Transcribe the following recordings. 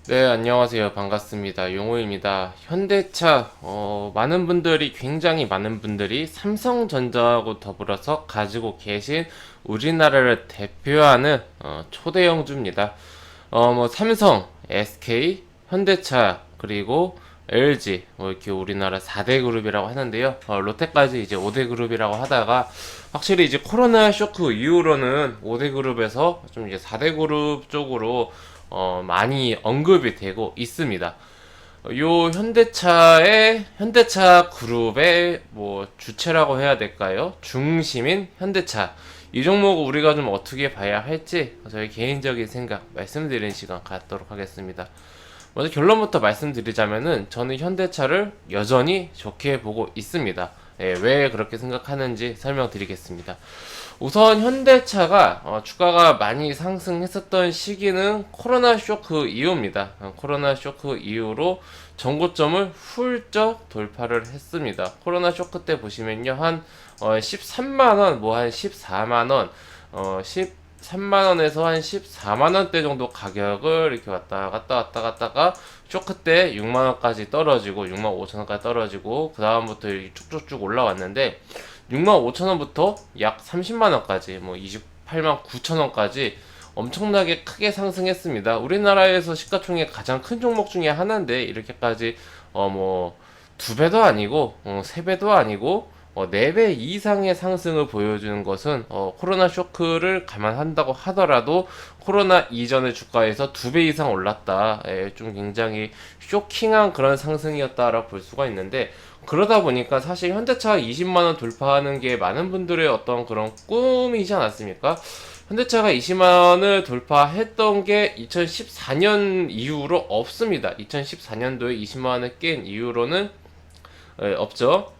네, 안녕하세요. 반갑습니다. 용호입니다. 현대차, 굉장히 많은 분들이 삼성전자하고 더불어서 가지고 계신 우리나라를 대표하는 초대형주입니다. 삼성, SK, 현대차, 그리고 LG, 이렇게 우리나라 4대 그룹이라고 하는데요. 롯데까지 이제 5대 그룹이라고 하다가, 확실히 이제 코로나 쇼크 이후로는 5대 그룹에서 좀 이제 4대 그룹 쪽으로 많이 언급이 되고 있습니다. 요 현대차 그룹의 뭐 주체라고 해야 될까요? 중심인 현대차. 이 종목을 우리가 좀 어떻게 봐야 할지 저희 개인적인 생각 말씀드리는 시간 갖도록 하겠습니다. 먼저 결론부터 말씀드리자면은 저는 현대차를 여전히 좋게 보고 있습니다. 왜 그렇게 생각하는지 설명드리겠습니다. 우선 현대차가 주가가 많이 상승했었던 시기는 코로나 쇼크 이후입니다. 코로나 쇼크 이후로 전고점을 훌쩍 돌파를 했습니다. 코로나 쇼크 때 보시면요, 한 13만원, 뭐 한 14만원, 13만원에서 한 14만원대 정도 가격을 이렇게 왔다 갔다가 쇼크 때 6만원까지 떨어지고 6만 5천원까지 떨어지고 그 다음부터 쭉쭉쭉 올라왔는데 6만 5천원부터 약 30만원까지 뭐 28만 9천원까지 엄청나게 크게 상승했습니다. 우리나라에서 시가총액 가장 큰 종목 중에 하나인데 이렇게까지 뭐 2배도 아니고 3배도 아니고 4배 이상의 상승을 보여주는 것은 코로나 쇼크를 감안한다고 하더라도 코로나 이전의 주가에서 2배 이상 올랐다. 좀 굉장히 쇼킹한 그런 상승이었다라고 볼 수가 있는데, 그러다 보니까 사실 현대차가 20만원 돌파하는 게 많은 분들의 어떤 그런 꿈이지 않았습니까? 현대차가 20만원을 돌파했던 게 2014년 이후로 없습니다. 2014년도에 20만원을 깬 이후로는 없죠.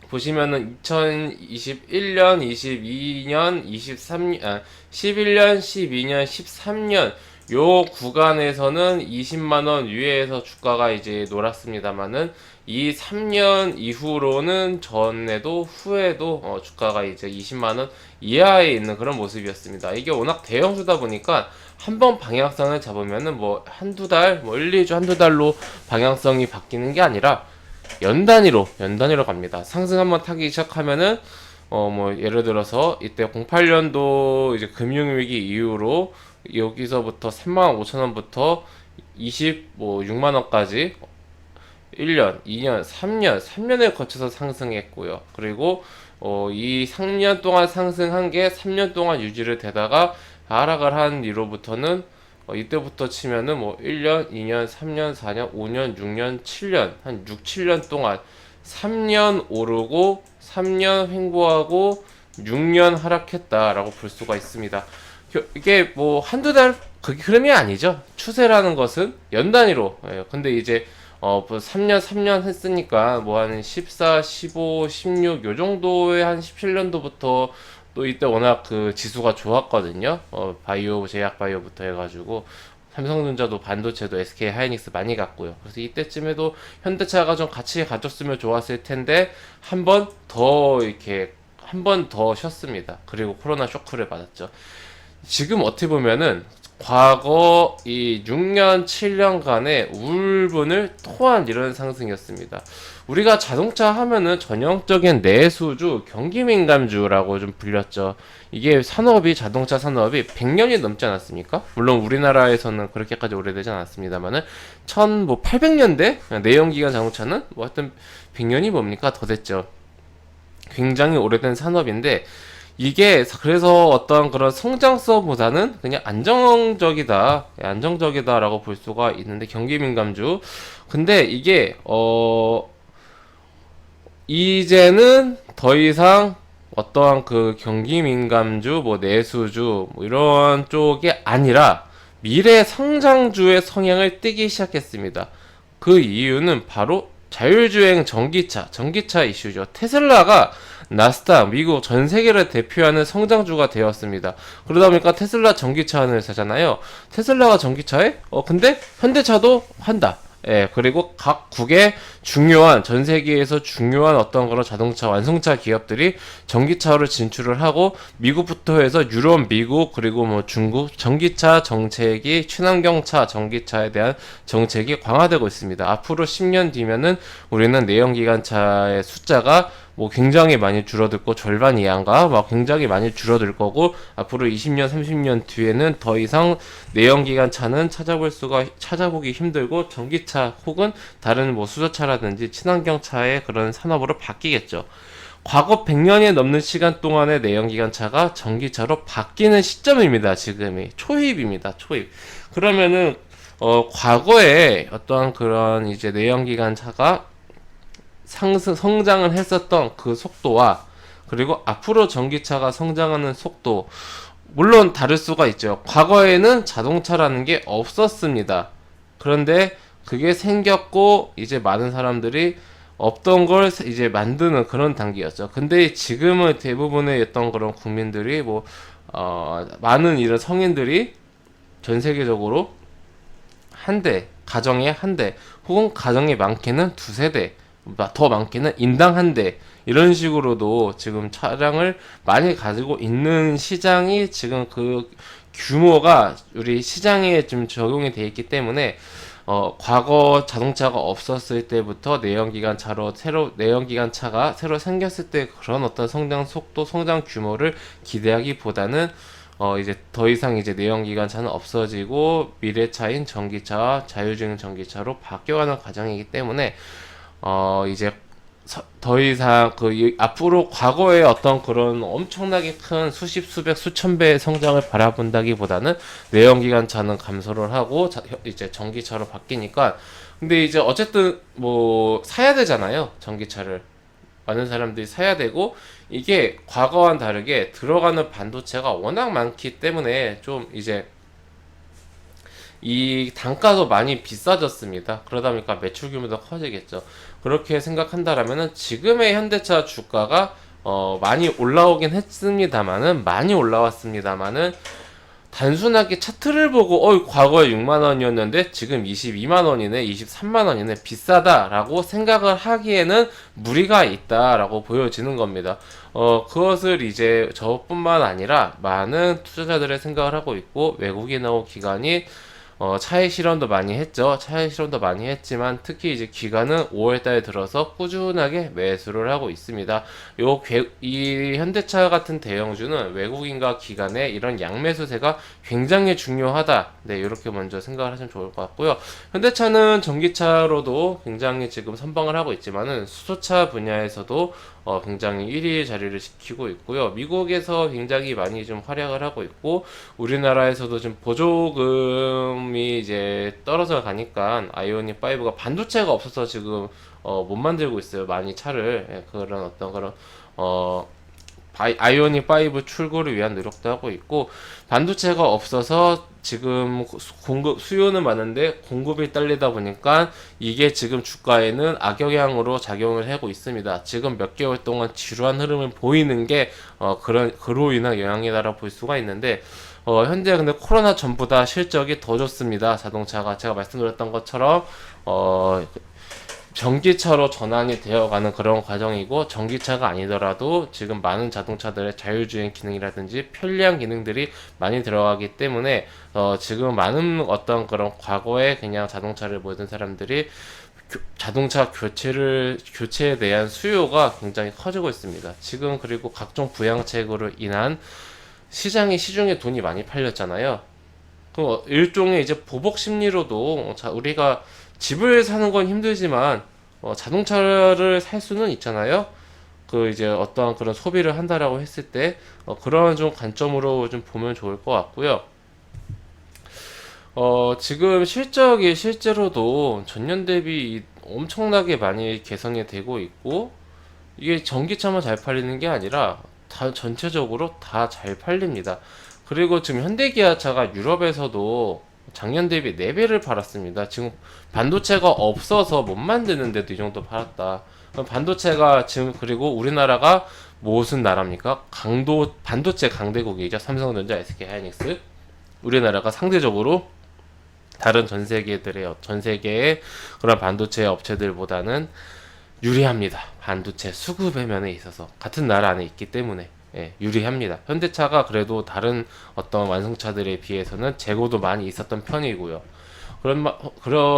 보시면은 2021년, 22년, 23년, 11년, 12년, 13년 요 구간에서는 20만원 위에서 주가가 이제 놀았습니다만은 이 3년 이후로는 전에도 후에도 주가가 이제 20만원 이하에 있는 그런 모습이었습니다. 이게 워낙 대형주다 보니까 한번 방향성을 잡으면은 뭐 한두 달, 뭐 1, 2주 한두 달로 방향성이 바뀌는 게 아니라 연 단위로 갑니다. 상승 한번 타기 시작하면은 뭐 예를 들어서 이때 08년도 이제 금융위기 이후로 여기서부터 3만 5천 원부터 26만 원까지 1년, 2년, 3년을 거쳐서 상승했고요. 그리고 이 3년 동안 상승한 게 3년 동안 유지를 되다가 하락을 한 뒤로부터는 이때부터 치면은 뭐 1년, 2년, 3년, 4년, 5년, 6년, 7년, 한 6, 7년 동안 3년 오르고 3년 횡보하고 6년 하락했다라고 볼 수가 있습니다. 이게 뭐 한두 달 그게 흐름이 아니죠. 추세라는 것은 연 단위로. 근데 이제 뭐 3년 했으니까 뭐 한 14, 15, 16 요 정도의 한 17년도부터 또 이때 워낙 그 지수가 좋았거든요. 바이오, 제약 바이오부터 해가지고 삼성전자도 반도체도 SK 하이닉스 많이 갔고요. 그래서 이때쯤에도 현대차가 좀 같이 가졌으면 좋았을 텐데 한 번 더 쉬었습니다. 그리고 코로나 쇼크를 받았죠. 지금 어떻게 보면은 과거 이 6년, 7년간의 울분을 토한 이런 상승이었습니다. 우리가 자동차 하면은 전형적인 내수주, 경기민감주라고 좀 불렸죠. 이게 자동차 산업이 100년이 넘지 않았습니까? 물론 우리나라에서는 그렇게까지 오래되지 않았습니다만은 1800년대 내연기관 자동차는 뭐 하여튼 100년이 뭡니까? 더 됐죠. 굉장히 오래된 산업인데 이게 그래서 어떤 그런 성장성보다는 그냥 안정적이다라고 볼 수가 있는데 경기민감주. 근데 이게 이제는 더 이상 어떠한 그 경기민감주, 뭐 내수주, 뭐 이런 쪽이 아니라 미래 성장주의 성향을 띠기 시작했습니다. 그 이유는 바로 자율주행 전기차 이슈죠. 테슬라가 나스닥, 미국 전 세계를 대표하는 성장주가 되었습니다. 그러다 보니까 테슬라 전기차 하는 회사잖아요. 테슬라가 전기차에? 근데 현대차도 한다. 예, 그리고 각국의 중요한, 전 세계에서 중요한 어떤 그런 자동차 완성차 기업들이 전기차로 진출을 하고, 미국부터 해서 유럽, 미국, 그리고 뭐 중국, 전기차 정책이, 친환경차 전기차에 대한 정책이 강화되고 있습니다. 앞으로 10년 뒤면은 우리는 내연기관차의 숫자가 뭐 굉장히 많이 줄어들고 절반 이하인가 막 굉장히 많이 줄어들 거고, 앞으로 20년 30년 뒤에는 더 이상 내연기관 차는 찾아보기 힘들고 전기차 혹은 다른 뭐 수소차라든지 친환경 차의 그런 산업으로 바뀌겠죠. 과거 100년이 넘는 시간 동안의 내연기관 차가 전기차로 바뀌는 시점입니다. 지금이 초입입니다. 초입. 그러면은 과거에 어떠한 그런 이제 내연기관 차가 성장을 했었던 그 속도와, 그리고 앞으로 전기차가 성장하는 속도, 물론 다를 수가 있죠. 과거에는 자동차라는 게 없었습니다. 그런데 그게 생겼고 이제 많은 사람들이 없던 걸 이제 만드는 그런 단계였죠. 근데 지금은 대부분의 어떤 그런 국민들이 많은 이런 성인들이 전 세계적으로 한 대, 가정에 한 대, 혹은 가정에 많게는 두세 대, 더 많게는 인당 한 대, 이런 식으로도 지금 차량을 많이 가지고 있는 시장이, 지금 그 규모가 우리 시장에 좀 적용이 돼 있기 때문에, 과거 자동차가 없었을 때부터 내연기관 차가 새로 생겼을 때 그런 어떤 성장 속도, 성장 규모를 기대하기보다는, 이제 더 이상 이제 내연기관 차는 없어지고 미래차인 전기차와 자율주행 전기차로 바뀌어가는 과정이기 때문에, 이제 더 이상 앞으로 과거의 어떤 그런 엄청나게 큰 수십, 수백, 수천 배의 성장을 바라본다기보다는 내연기관 차는 감소를 하고 이제 전기차로 바뀌니까. 근데 이제 어쨌든 뭐 사야 되잖아요. 전기차를 많은 사람들이 사야 되고, 이게 과거와는 다르게 들어가는 반도체가 워낙 많기 때문에 좀 이제 이 단가도 많이 비싸졌습니다. 그러다 보니까 매출 규모도 커지겠죠. 그렇게 생각한다라면은 지금의 현대차 주가가 많이 올라오긴 했습니다만은, 많이 올라왔습니다만은, 단순하게 차트를 보고 과거에 6만 원이었는데 지금 22만 원이네, 23만 원이네, 비싸다라고 생각을 하기에는 무리가 있다라고 보여지는 겁니다. 그것을 이제 저뿐만 아니라 많은 투자자들의 생각을 하고 있고, 외국인하고 기관이 차의 실험도 많이 했죠. 차의 실험도 많이 했지만 특히 이제 기관은 5월달에 들어서 꾸준하게 매수를 하고 있습니다. 이 현대차 같은 대형주는 외국인과 기관의 이런 양매수세가 굉장히 중요하다. 네, 이렇게 먼저 생각을 하시면 좋을 것 같고요. 현대차는 전기차로도 굉장히 지금 선방을 하고 있지만은 수소차 분야에서도 굉장히 1위 자리를 지키고 있고요. 미국에서 굉장히 많이 좀 활약을 하고 있고, 우리나라에서도 좀 보조금이 이제 떨어져 가니까 아이오닉 5가 반도체가 없어서 지금 못 만들고 있어요. 많이 차를. 예, 그런 어떤 그런 아이오닉 5 출고를 위한 노력도 하고 있고, 반도체가 없어서 지금 수요는 많은데 공급이 딸리다 보니까 이게 지금 주가에는 악영향으로 작용을 하고 있습니다. 지금 몇 개월 동안 지루한 흐름을 보이는 게 그로 인한 영향이다라고 볼 수가 있는데, 현재 근데 코로나 전보다 실적이 더 좋습니다. 자동차가 제가 말씀드렸던 것처럼 전기차로 전환이 되어가는 그런 과정이고, 전기차가 아니더라도 지금 많은 자동차들의 자율주행 기능이라든지 편리한 기능들이 많이 들어가기 때문에 지금 많은 어떤 그런 과거에 그냥 자동차를 몰던 사람들이 자동차 교체에 대한 수요가 굉장히 커지고 있습니다. 지금 그리고 각종 부양책으로 인한 시중에 돈이 많이 팔렸잖아요. 그 일종의 이제 보복 심리로도 우리가 집을 사는 건 힘들지만 자동차를 살 수는 있잖아요. 그 이제 어떠한 그런 소비를 한다라고 했을 때 그런 좀 관점으로 좀 보면 좋을 것 같고요. 지금 실적이 실제로도 전년 대비 엄청나게 많이 개선이 되고 있고, 이게 전기차만 잘 팔리는 게 아니라 전체적으로 다 잘 팔립니다. 그리고 지금 현대기아차가 유럽에서도 작년 대비 4배를 팔았습니다. 지금 반도체가 없어서 못 만드는데도 이 정도 팔았다. 반도체가 지금, 그리고 우리나라가 무슨 나라입니까? 반도체 강대국이죠. 삼성전자, SK 하이닉스. 우리나라가 상대적으로 다른 전 세계의 그런 반도체 업체들보다는 유리합니다. 반도체 수급의 면에 있어서 같은 나라 안에 있기 때문에 유리합니다. 현대차가 그래도 다른 어떤 완성차들에 비해서는 재고도 많이 있었던 편이고요.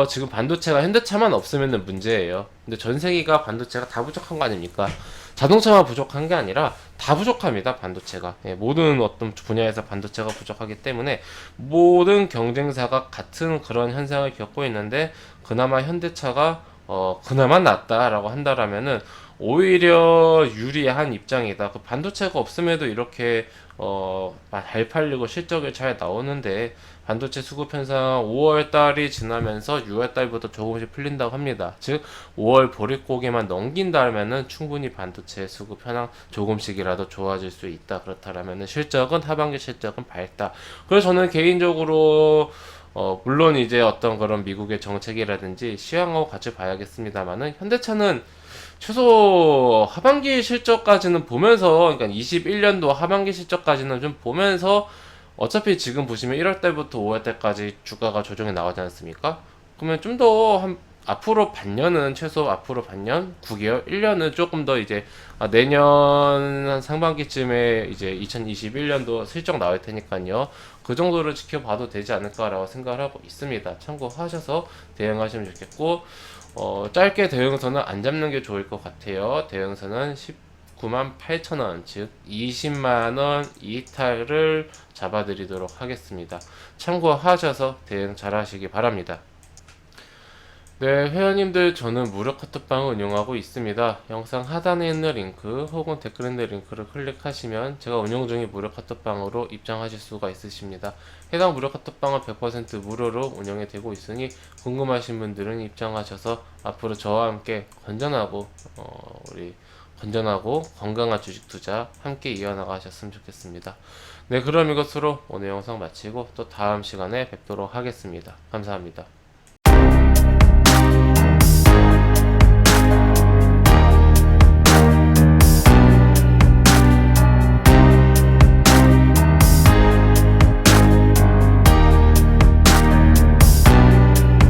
지금 반도체가 현대차만 없으면 문제예요. 근데 전 세계가 반도체가 다 부족한 거 아닙니까? 자동차만 부족한 게 아니라 다 부족합니다. 반도체가. 모든 어떤 분야에서 반도체가 부족하기 때문에 모든 경쟁사가 같은 그런 현상을 겪고 있는데 그나마 현대차가 그나마 낫다라고 한다라면은 오히려 유리한 입장이다. 그 반도체가 없음에도 이렇게 잘 팔리고 실적이 잘 나오는데 반도체 수급 현상 5월 달이 지나면서 6월 달부터 조금씩 풀린다고 합니다. 즉 5월 보릿고개만 넘긴다면은 충분히 반도체 수급 현황 조금씩이라도 좋아질 수 있다. 그렇다라면은 실적은 하반기 실적은 밝다. 그래서 저는 개인적으로 물론 이제 어떤 그런 미국의 정책이라든지 시황하고 같이 봐야겠습니다만은 현대차는 최소 하반기 실적까지는 보면서, 그러니까 21년도 하반기 실적까지는 좀 보면서 어차피 지금 보시면 1월 달부터 5월 달까지 주가가 조정이 나오지 않습니까? 그러면 좀 더 앞으로 반년은 최소 앞으로 반년, 9개월, 1년은 조금 더 이제 내년 상반기쯤에 이제 2021년도 실적 나올 테니까요. 그 정도를 지켜봐도 되지 않을까라고 생각을 하고 있습니다. 참고하셔서 대응하시면 좋겠고 짧게 대응선은 안 잡는 게 좋을 것 같아요. 대응선은 19만 8천원, 즉 20만원 이탈을 잡아드리도록 하겠습니다. 참고하셔서 대응 잘 하시기 바랍니다. 네, 회원님들, 저는 무료 카톡방을 운영하고 있습니다. 영상 하단에 있는 링크 혹은 댓글에 있는 링크를 클릭하시면 제가 운영 중인 무료 카톡방으로 입장하실 수가 있으십니다. 해당 무료 카톡방은 100% 무료로 운영이 되고 있으니 궁금하신 분들은 입장하셔서 앞으로 저와 함께 건전하고 건강한 주식 투자 함께 이어나가셨으면 좋겠습니다. 네, 그럼 이것으로 오늘 영상 마치고 또 다음 시간에 뵙도록 하겠습니다. 감사합니다.